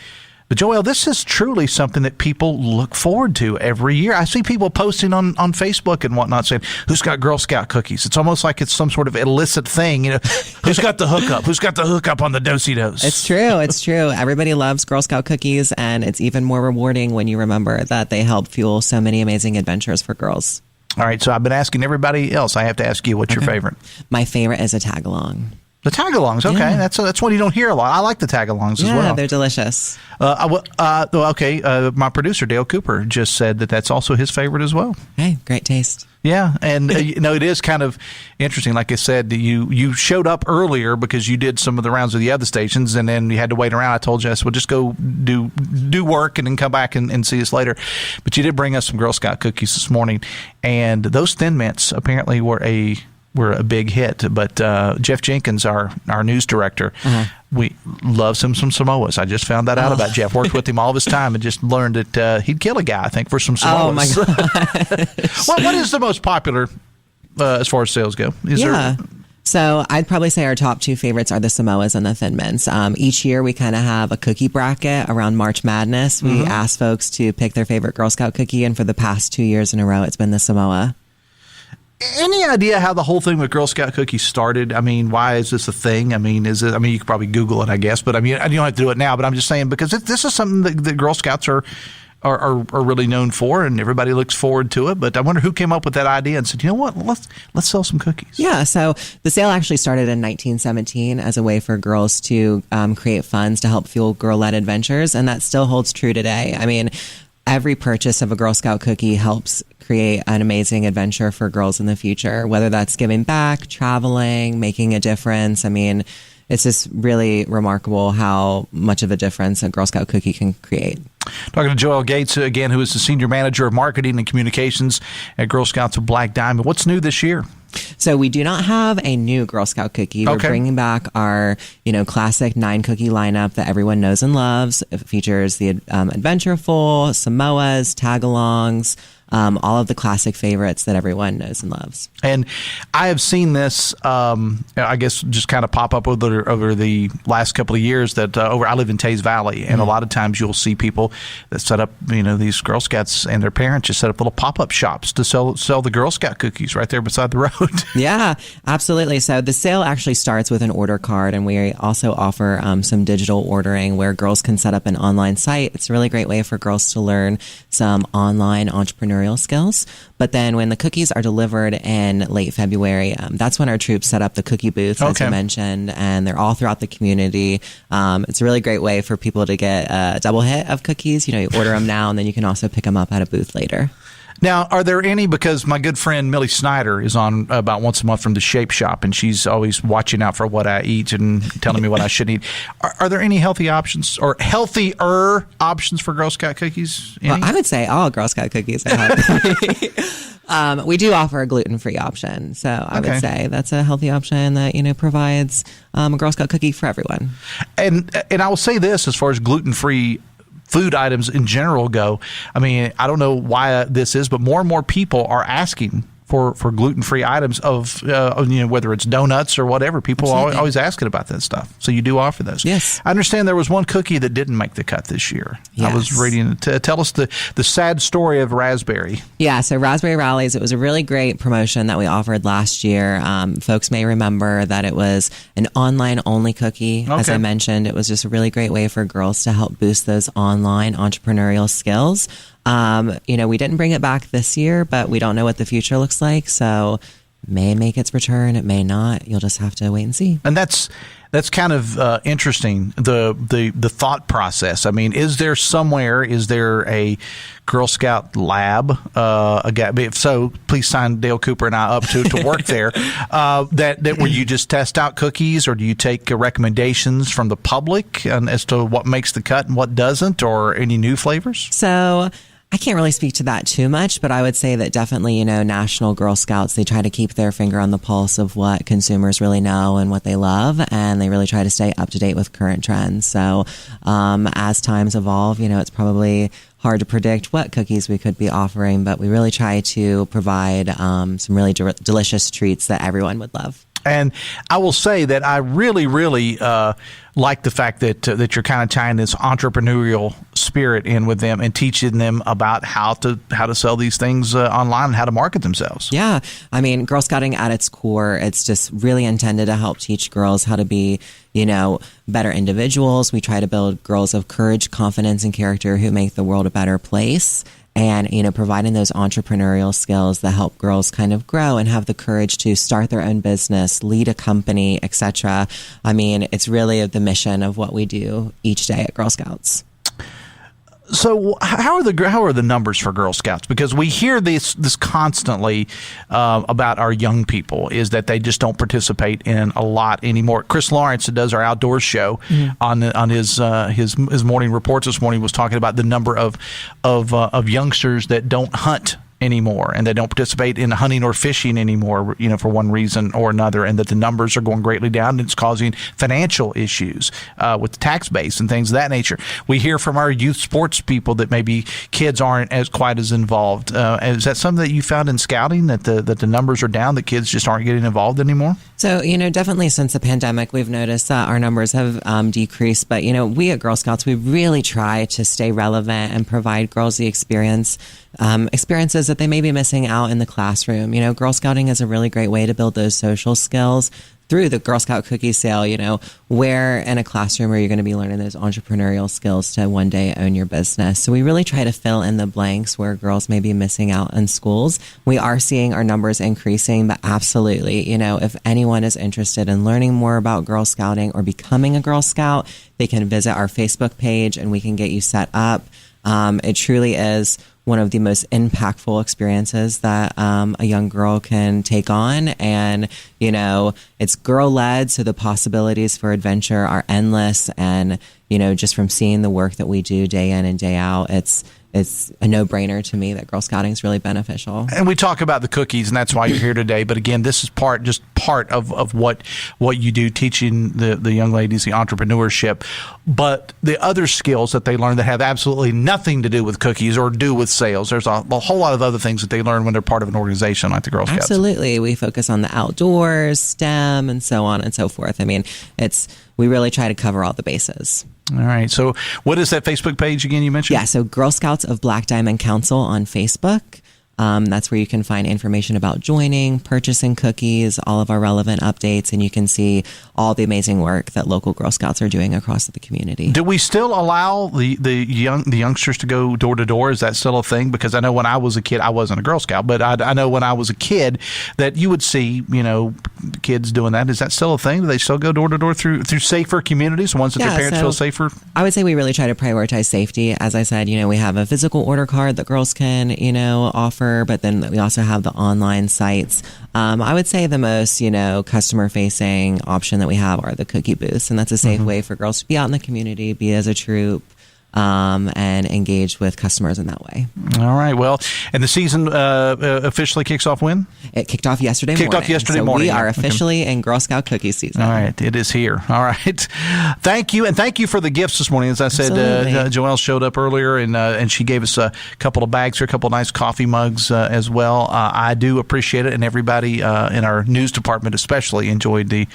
Speaker 5: But, Joelle, this is truly something that people look forward to every year. I see people posting on Facebook and whatnot saying, who's got Girl Scout cookies? It's almost like it's some sort of illicit thing. You know, who's got the hookup? Who's got the hookup on the do-si-dos?
Speaker 16: It's true. It's true. Everybody loves Girl Scout cookies, and it's even more rewarding when you remember that they help fuel so many amazing adventures for girls.
Speaker 5: All right. So I've been asking everybody else. I have to ask you, what's your favorite?
Speaker 16: My favorite is a tag-along.
Speaker 5: The tag-alongs, okay. Yeah. That's one you don't hear a lot. I like the tag-alongs as well.
Speaker 16: Yeah, they're delicious.
Speaker 5: My producer, Dale Cooper, just said that that's also his favorite as well.
Speaker 16: Hey, great taste.
Speaker 5: Yeah, and it is kind of interesting. Like I said, you showed up earlier because you did some of the rounds of the other stations, and then you had to wait around. I told you, I said, well, just go do work and then come back and see us later. But you did bring us some Girl Scout cookies this morning, and those Thin Mints apparently were a big hit. But Jeff Jenkins, our news director, we loves him some Samoas. I just found that out about Jeff. Worked with him all this time and just learned that he'd kill a guy, I think, for some Samoas.
Speaker 16: Oh, my God.
Speaker 5: What is the most popular as far as sales go?
Speaker 16: So I'd probably say our top two favorites are the Samoas and the Thin Mints. Each year we kind of have a cookie bracket around March Madness. We ask folks to pick their favorite Girl Scout cookie, and for the past 2 years in a row, it's been the Samoa.
Speaker 5: Any idea how the whole thing with Girl Scout cookies started? I mean, why is this a thing? I mean, you could probably Google it, I guess, but I mean, you don't have to do it now. But I'm just saying, because this is something that the Girl Scouts are really known for, and everybody looks forward to it. But I wonder who came up with that idea and said, you know what, let's sell some cookies.
Speaker 16: Yeah, so the sale actually started in 1917 as a way for girls to create funds to help fuel girl-led adventures, and that still holds true today. I mean, every purchase of a Girl Scout cookie helps create an amazing adventure for girls in the future, whether that's giving back, traveling, making a difference. I mean, it's just really remarkable how much of a difference a Girl Scout cookie can create.
Speaker 5: Talking to Joelle Gates again, who is the Senior Manager of Marketing and Communications at Girl Scouts of Black Diamond. What's new this year?
Speaker 16: So we do not have a new Girl Scout cookie. We're bringing back our, classic 9-cookie lineup that everyone knows and loves. It features the Adventureful, Samoas, Tagalongs, all of the classic favorites that everyone knows and loves.
Speaker 5: And I have seen this, I guess, just kind of pop up over the last couple of years that I live in Taze Valley, and a lot of times you'll see people that set up, these Girl Scouts and their parents just set up little pop-up shops to sell the Girl Scout cookies right there beside the road.
Speaker 16: Yeah, absolutely. So the sale actually starts with an order card, and we also offer some digital ordering where girls can set up an online site. It's a really great way for girls to learn some online entrepreneurial skills. But then when the cookies are delivered in late February, that's when our troops set up the cookie booths, as you mentioned, and they're all throughout the community. It's a really great way for people to get a double hit of cookies. You order them now, and then you can also pick them up at a booth later.
Speaker 5: Now, are there any, because my good friend Millie Snyder is on about once a month from the Shape Shop, and she's always watching out for what I eat and telling me what I should eat. Are there any healthy options or healthier options for Girl Scout cookies?
Speaker 16: Well, I would say all Girl Scout cookies are healthy. We do offer a gluten-free option. So I would say that's a healthy option that, provides a Girl Scout cookie for everyone.
Speaker 5: And I will say this, as far as gluten-free food items in general go, I mean, I don't know why this is, but more and more people are asking for gluten-free items of whether it's donuts or whatever. People are always asking about that stuff. So you do offer those.
Speaker 16: Yes.
Speaker 5: I understand there was one cookie that didn't make the cut this year.
Speaker 16: Yes.
Speaker 5: I was reading it. Tell us the sad story of raspberry.
Speaker 16: Yeah, so Raspberry Rallies, it was a really great promotion that we offered last year. Folks may remember that it was an online-only cookie. As I mentioned, it was just a really great way for girls to help boost those online entrepreneurial skills. We didn't bring it back this year, but we don't know what the future looks like. So it may make its return. It may not. You'll just have to wait and see.
Speaker 5: And that's kind of interesting, the thought process. I mean, is there a Girl Scout lab? If so, please sign Dale Cooper and I up to work there. That where you just test out cookies, or do you take recommendations from the public as to what makes the cut and what doesn't, or any new flavors?
Speaker 16: So I can't really speak to that too much, but I would say that definitely, National Girl Scouts, they try to keep their finger on the pulse of what consumers really know and what they love, and they really try to stay up to date with current trends. So as times evolve, it's probably hard to predict what cookies we could be offering, but we really try to provide some really delicious treats that everyone would love.
Speaker 5: And I will say that I really, really like the fact that you're kind of tying this entrepreneurial spirit in with them and teaching them about how to sell these things online and how to market themselves.
Speaker 16: Yeah. I mean, Girl Scouting at its core, it's just really intended to help teach girls how to be, better individuals. We try to build girls of courage, confidence, and character who make the world a better place. And, providing those entrepreneurial skills that help girls kind of grow and have the courage to start their own business, lead a company, etc. I mean, it's really the mission of what we do each day at Girl Scouts.
Speaker 5: So how are the numbers for Girl Scouts? Because we hear this constantly about our young people, is that they just don't participate in a lot anymore. Chris Lawrence, who does our outdoors show, on his morning reports this morning, was talking about the number of youngsters that don't hunt anymore, and they don't participate in hunting or fishing anymore, for one reason or another, and that the numbers are going greatly down, and it's causing financial issues with the tax base and things of that nature. We hear from our youth sports people that maybe kids aren't quite as involved. Is that something that you found in scouting, that the numbers are down, that kids just aren't getting involved anymore?
Speaker 16: So, definitely since the pandemic, we've noticed that our numbers have decreased. But, we at Girl Scouts, we really try to stay relevant and provide girls the experiences that they may be missing out in the classroom. Girl Scouting is a really great way to build those social skills through the Girl Scout cookie sale. Where in a classroom are you going to be learning those entrepreneurial skills to one day own your business? So we really try to fill in the blanks where girls may be missing out in schools. We are seeing our numbers increasing, but absolutely, if anyone is interested in learning more about Girl Scouting or becoming a Girl Scout, they can visit our Facebook page and we can get you set up. It truly is one of the most impactful experiences that a young girl can take on. And, you know, it's girl-led, so the possibilities for adventure are endless. And, you know, just from seeing the work that we do day in and day out, it's a no-brainer to me that Girl Scouting is really beneficial.
Speaker 5: And we talk about the cookies, and that's why you're here today. But again, this is part of what you do, teaching the young ladies the entrepreneurship. But the other skills that they learn that have absolutely nothing to do with cookies or do with sales, there's a whole lot of other things that they learn when they're part of an organization like the Girl Scouts.
Speaker 16: Absolutely. We focus on the outdoors, STEM, and so on and so forth. I mean, we really try to cover all the bases.
Speaker 5: All right. So what is that Facebook page again you mentioned?
Speaker 16: Yeah, so Girl Scouts of Black Diamond Council on Facebook. That's where you can find information about joining, purchasing cookies, all of our relevant updates, and you can see all the amazing work that local Girl Scouts are doing across the community.
Speaker 5: Do we still allow the youngsters to go door to door? Is that still a thing? Because I know when I was a kid, I wasn't a Girl Scout, but I know when I was a kid that you would see, you know, kids doing that. Is that still a thing? Do they still go door to door through safer communities, ones that their parents feel safer?
Speaker 16: I would say we really try to prioritize safety. As I said, you know, we have a physical order card that girls can, you know, offer, but then we also have the online sites. I would say the most, you know, customer-facing option that we have are the cookie booths, and that's a safe way for girls to be out in the community, be as a troop, and engage with customers in that way.
Speaker 5: All right. Well, and the season officially kicks off when?
Speaker 16: It kicked off yesterday morning. So we are officially in Girl Scout cookie season.
Speaker 5: All right. It is here. All right. Thank you. And thank you for the gifts this morning. As I said, Joelle showed up earlier and she gave us a couple of bags here, a couple of nice coffee mugs as well. I do appreciate it. And everybody in our news department especially enjoyed the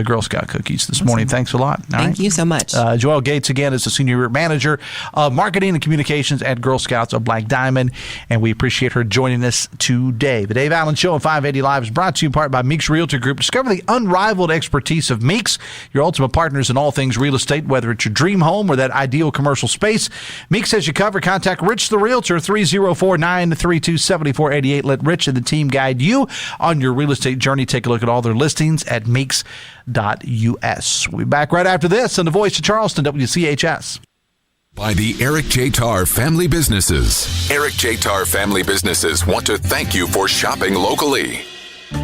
Speaker 5: Girl Scout cookies this morning. Thanks a lot.
Speaker 16: Thank you so much.
Speaker 5: Joelle Gates, again, is the Senior Manager of Marketing and Communications at Girl Scouts of Black Diamond, and we appreciate her joining us today. The Dave Allen Show on 580 Live is brought to you in part by Meeks Realty Group. Discover the unrivaled expertise of Meeks, your ultimate partners in all things real estate, whether it's your dream home or that ideal commercial space. Meeks has you covered. Contact Rich the Realtor, 304-932-7488. Let Rich and the team guide you on your real estate journey. Take a look at all their listings at meeks.us. We'll be back right after this on the Voice of Charleston, WCHS.
Speaker 2: By the Eric J. Tarr Family Businesses. Eric J. Tarr Family Businesses want to thank you for shopping locally.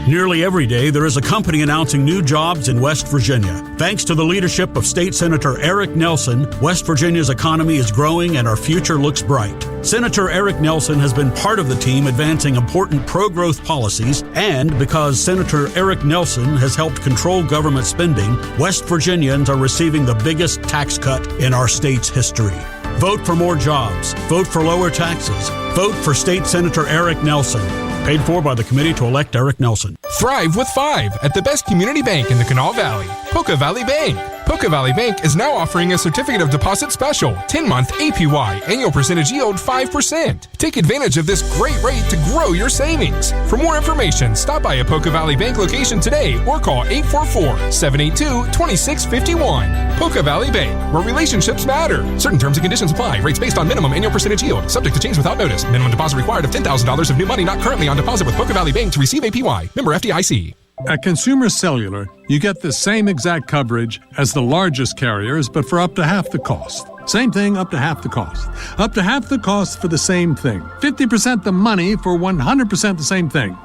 Speaker 10: Nearly every day, there is a company announcing new jobs in West Virginia. Thanks to the leadership of State Senator Eric Nelson, West Virginia's economy is growing and our future looks bright. Senator Eric Nelson has been part of the team advancing important pro-growth policies, and because Senator Eric Nelson has helped control government spending, West Virginians are receiving the biggest tax cut in our state's history. Vote for more jobs. Vote for lower taxes. Vote for State Senator Eric Nelson. Paid for by the committee to elect Eric Nelson.
Speaker 17: Thrive with 5 at the best community bank in the Kanawha Valley, Poca Valley Bank. Poca Valley Bank is now offering a certificate of deposit special, 10-month APY, annual percentage yield 5%. Take advantage of this great rate to grow your savings. For more information, stop by a Poca Valley Bank location today or call 844-782-2651. Poca Valley Bank, where relationships matter. Certain terms and conditions apply. Rates based on minimum annual percentage yield. Subject to change without notice. Minimum deposit required of $10,000 of new money not currently on deposit with Poca Valley Bank to receive APY. Member FDIC.
Speaker 18: At Consumer Cellular, you get the same exact coverage as the largest carriers, but for up to half the cost. Same thing, up to half the cost. Up to half the cost for the same thing. 50% the money for 100% the same thing.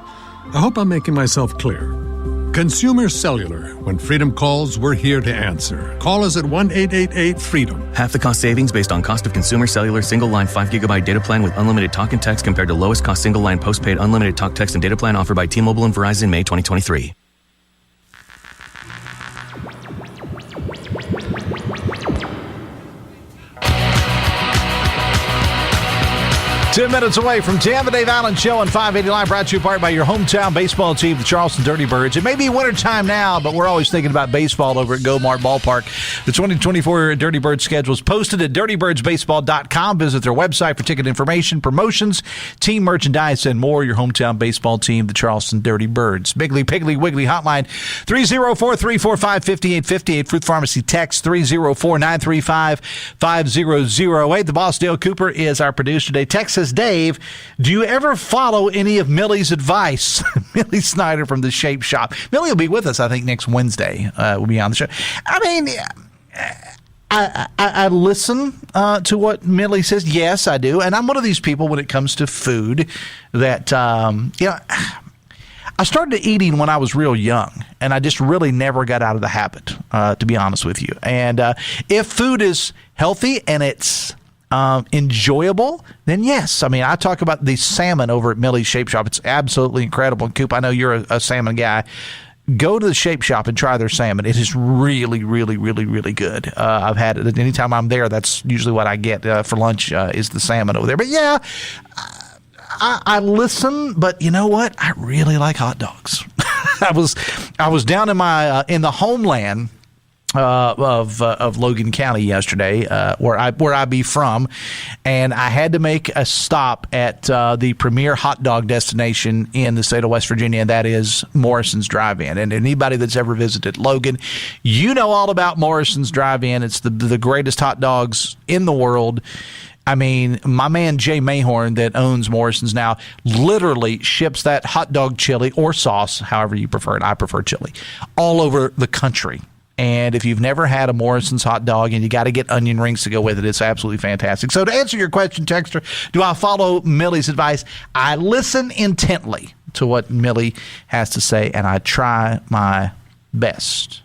Speaker 18: I hope I'm making myself clear. Consumer Cellular. When freedom calls, we're here to answer. Call us at 1-888-FREEDOM.
Speaker 19: Half the cost savings based on cost of Consumer Cellular single-line 5GB data plan with unlimited talk and text compared to lowest cost single-line postpaid unlimited talk, text, and data plan offered by T-Mobile and Verizon May 2023.
Speaker 5: 10 minutes away from 10, the Dave Allen Show on 580 Live, brought to you in part by your hometown baseball team, the Charleston Dirty Birds. It may be wintertime now, but we're always thinking about baseball over at Go-Mart Ballpark. The 2024 Dirty Birds schedule is posted at dirtybirdsbaseball.com. Visit their website for ticket information, promotions, team merchandise, and more. Your hometown baseball team, the Charleston Dirty Birds. Biggly, Piggly, Wiggly hotline, 304-345-5858. Fruit Pharmacy text, 304-935-5008. The boss, Dale Cooper, is our producer today. Text says, Dave, do you ever follow any of Millie's advice? Millie Snyder from the Shape Shop. Millie will be with us, I think, next Wednesday. We'll be on the show. I mean, I listen to what Millie says. Yes, I do. And I'm one of these people when it comes to food that, I started eating when I was real young, and I just really never got out of the habit, to be honest with you. And if food is healthy and it's enjoyable, then yes. I mean, I talk about the salmon over at Millie's Shape Shop. It's absolutely incredible. And Coop, I know you're a salmon guy. Go to the Shape Shop and try their salmon. It is really, really, really, really good. I've had it. Anytime I'm there, that's usually what I get for lunch is the salmon over there. But yeah, I listen, but you know what? I really like hot dogs. I was down in the homeland of Logan County yesterday, where I be from, and I had to make a stop at the premier hot dog destination in the state of West Virginia, and that is Morrison's Drive-In. And anybody that's ever visited Logan, you know all about Morrison's Drive-In. It's the greatest hot dogs in the world. I mean, my man Jay Mayhorn that owns Morrison's now literally ships that hot dog chili or sauce, however you prefer it. I prefer chili, all over the country. And if you've never had a Morrison's hot dog and you got to get onion rings to go with it, it's absolutely fantastic. So to answer your question, Texter, do I follow Millie's advice? I listen intently to what Millie has to say, and I try my best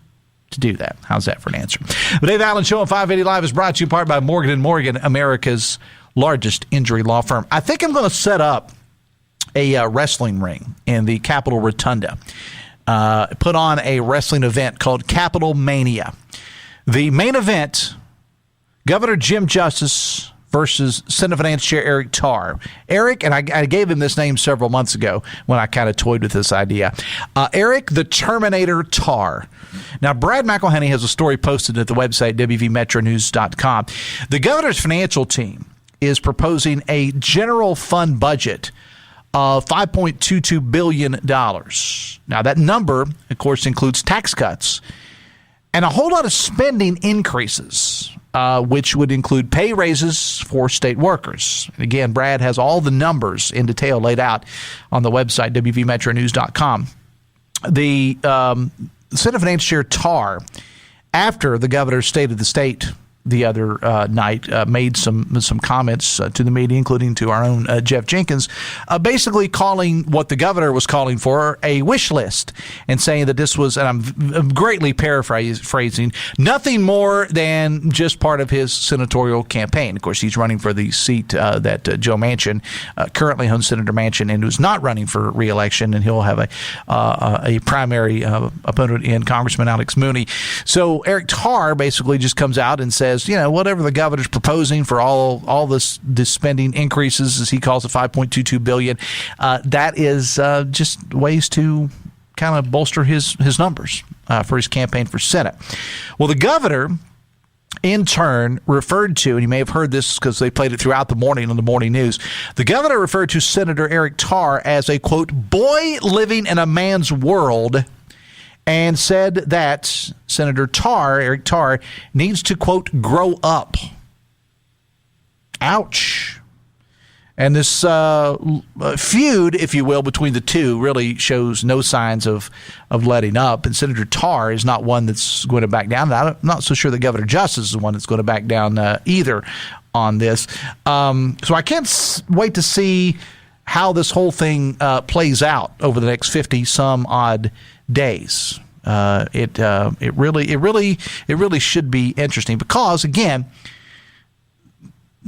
Speaker 5: to do that. How's that for an answer? The Dave Allen Show on 580 Live is brought to you in part by Morgan & Morgan, America's largest injury law firm. I think I'm going to set up a wrestling ring in the Capitol Rotunda. Put on a wrestling event called Capitol Mania. The main event, Governor Jim Justice versus Senate Finance Chair Eric Tarr. Eric, and I gave him this name several months ago when I kind of toyed with this idea. Eric the Terminator Tarr. Now, Brad McElhenney has a story posted at the website, wvmetronews.com. The governor's financial team is proposing a general fund budget of $5.22 billion. Now, that number, of course, includes tax cuts and a whole lot of spending increases, which would include pay raises for state workers. And again, Brad has all the numbers in detail laid out on the website, wvmetronews.com. The Senate Finance Chair Tarr, after the governor's State of the State the other night, made some comments to the media, including to our own Jeff Jenkins, basically calling what the governor was calling for a wish list and saying that this was, and I'm greatly paraphrasing, nothing more than just part of his senatorial campaign. Of course, he's running for the seat that Joe Manchin currently owns, Senator Manchin, and who's not running for re-election, and he'll have a primary opponent in Congressman Alex Mooney. So Eric Tarr basically just comes out and says, whatever the governor's proposing for all this spending increases, as he calls it, $5.22 billion, that is just ways to kind of bolster his numbers for his campaign for Senate. Well, the governor, in turn, referred to, and you may have heard this because they played it throughout the morning on the morning news, the governor referred to Senator Eric Tarr as a, quote, boy living in a man's world, and said that Senator Tarr, Eric Tarr, needs to, quote, grow up. Ouch. And this feud, if you will, between the two really shows no signs of letting up. And Senator Tarr is not one that's going to back down. I'm not so sure that Governor Justice is the one that's going to back down either on this. So I can't wait to see how this whole thing plays out over the next 50-some odd days. It really should be interesting because, again,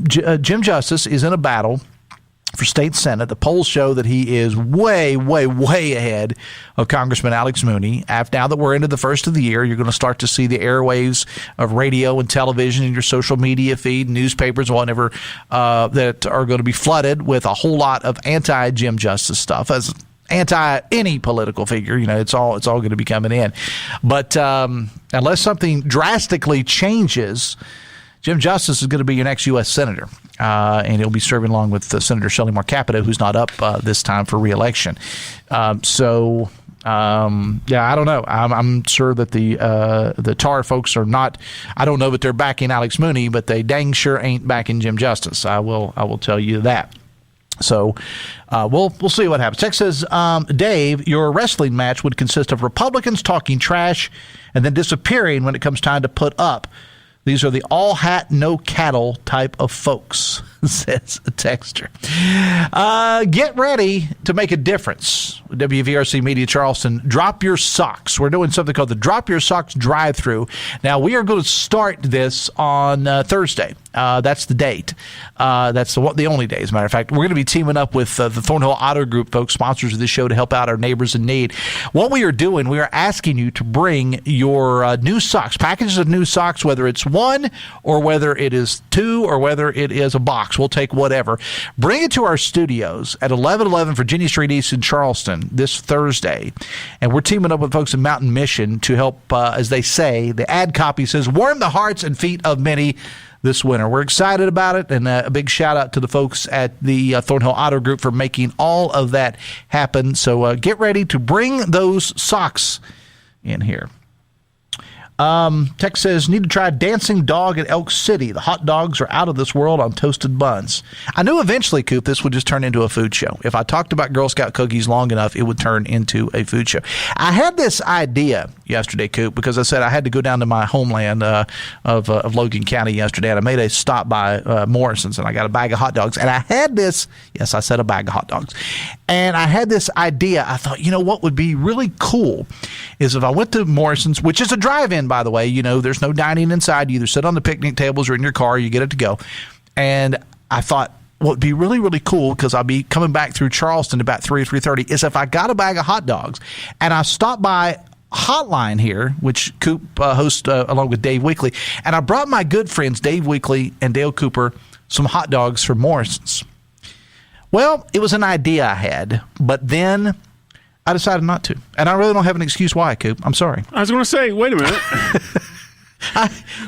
Speaker 5: Jim Justice is in a battle for state Senate. The polls show that he is way, way, way ahead of Congressman Alex Mooney. Now that we're into the first of the year, you're going to start to see the airwaves of radio and television and your social media feed, newspapers, whatever, that are going to be flooded with a whole lot of anti-Jim Justice stuff. As anti any political figure, it's all going to be coming in. But unless something drastically changes, Jim Justice is going to be your next U.S. Senator, and he'll be serving along with Senator Shelley Moore Capito, who's not up this time for re-election. I don't know. I'm sure that the Tarr folks are not. I don't know that they're backing Alex Mooney, but they dang sure ain't backing Jim Justice. I will tell you that. So we'll see what happens. Text says, Dave, your wrestling match would consist of Republicans talking trash and then disappearing when it comes time to put up These are the all hat, no cattle type of folks, says a texter. Get ready to make a difference. WVRC Media Charleston, drop your socks. We're doing something called the Drop Your Socks drive-thru. Now, we are going to start this on Thursday. That's the date. That's the only day, as a matter of fact. We're going to be teaming up with the Thornhill Auto Group folks, sponsors of this show, to help out our neighbors in need. What we are doing, we are asking you to bring your new socks, packages of new socks, whether it's one or whether it is two or whether it is a box. We'll take whatever. Bring it to our studios at 1111 Virginia Street East in Charleston this Thursday. And we're teaming up with folks in Mountain Mission to help, as they say, the ad copy says, warm the hearts and feet of many this winter. We're excited about it, and a big shout out to the folks at the Thornhill Auto Group for making all of that happen. So get ready to bring those socks in here. Text says, need to try Dancing Dog at Elk City. The hot dogs are out of this world on toasted buns. I knew eventually, Coop, this would just turn into a food show. If I talked about Girl Scout cookies long enough, it would turn into a food show. I had this idea yesterday, Coop, because I said I had to go down to my homeland of Logan County yesterday, and I made a stop by Morrison's, and I got a bag of hot dogs. And I had this, yes, I said a bag of hot dogs. And I had this idea. I thought, what would be really cool is if I went to Morrison's, which is a drive-in, by the way. There's no dining inside. You either sit on the picnic tables or in your car. You get it to go. And I thought what would be really, really cool, because I'll be coming back through Charleston about 3 or 3:30, is if I got a bag of hot dogs and I stopped by Hotline here, which Coop hosts along with Dave Weekly, and I brought my good friends Dave Weekly and Dale Cooper some hot dogs from Morrison's. Well, it was an idea I had, but then I decided not to. And I really don't have an excuse why, Coop. I'm sorry.
Speaker 20: I was going to say, wait a minute.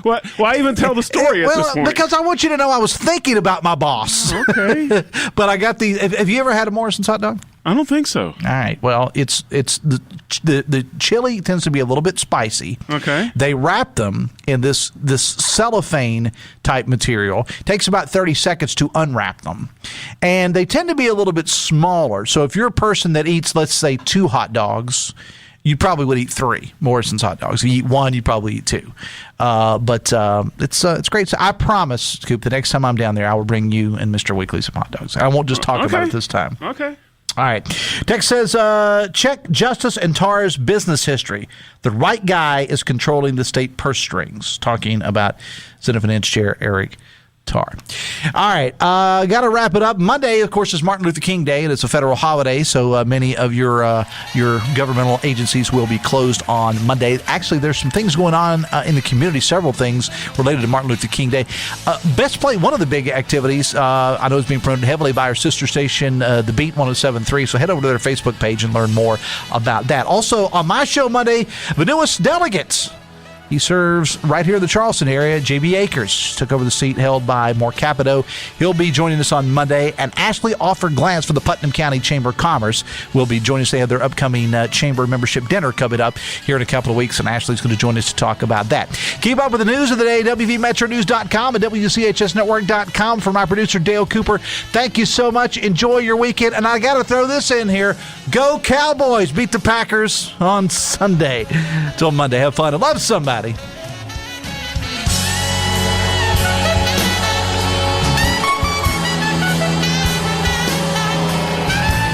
Speaker 20: Why even tell the story at this point?
Speaker 5: Because I want you to know I was thinking about my boss.
Speaker 20: Okay.
Speaker 5: But I got these. Have you ever had a Morrison's hot dog?
Speaker 20: I don't think so.
Speaker 5: All right. Well, it's the chili tends to be a little bit spicy.
Speaker 20: Okay.
Speaker 5: They wrap them in this cellophane type material. It takes about 30 seconds to unwrap them. And they tend to be a little bit smaller. So if you're a person that eats, let's say, 2 hot dogs, you probably would eat 3 Morrison's hot dogs. If you eat 1, you'd probably eat 2. But it's great. So I promise, Coop, the next time I'm down there, I will bring you and Mr. Weekly some hot dogs. I won't just talk about it this time.
Speaker 20: Okay.
Speaker 5: All right. Text says, check Justice and Tar's business history. The right guy is controlling the state purse strings. Talking about Senate Finance Chair Eric Tarr. All right. Got to wrap it up. Monday, of course, is Martin Luther King Day, and it's a federal holiday, so many of your governmental agencies will be closed on Monday. Actually, there's some things going on in the community, several things related to Martin Luther King Day. Best Play, one of the big activities, I know is being promoted heavily by our sister station, The Beat 107.3, so head over to their Facebook page and learn more about that. Also, on my show Monday, the newest delegate. He serves right here in the Charleston area. J.B. Akers took over the seat held by Moore Capito. He'll be joining us on Monday. And Ashley Offer-Glantz for the Putnam County Chamber of Commerce will be joining us. They have their upcoming chamber membership dinner coming up here in a couple of weeks, and Ashley's going to join us to talk about that. Keep up with the news of the day, WVMetroNews.com and WCHSNetwork.com. For my producer, Dale Cooper, thank you so much. Enjoy your weekend. And I got to throw this in here. Go Cowboys. Beat the Packers on Sunday. Till Monday. Have fun and love somebody.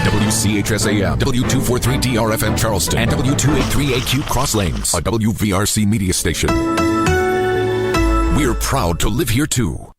Speaker 2: WCHS AM, W243DRFM Charleston, and W283AQ Cross Lanes, a WVRC media station. We're proud to live here too.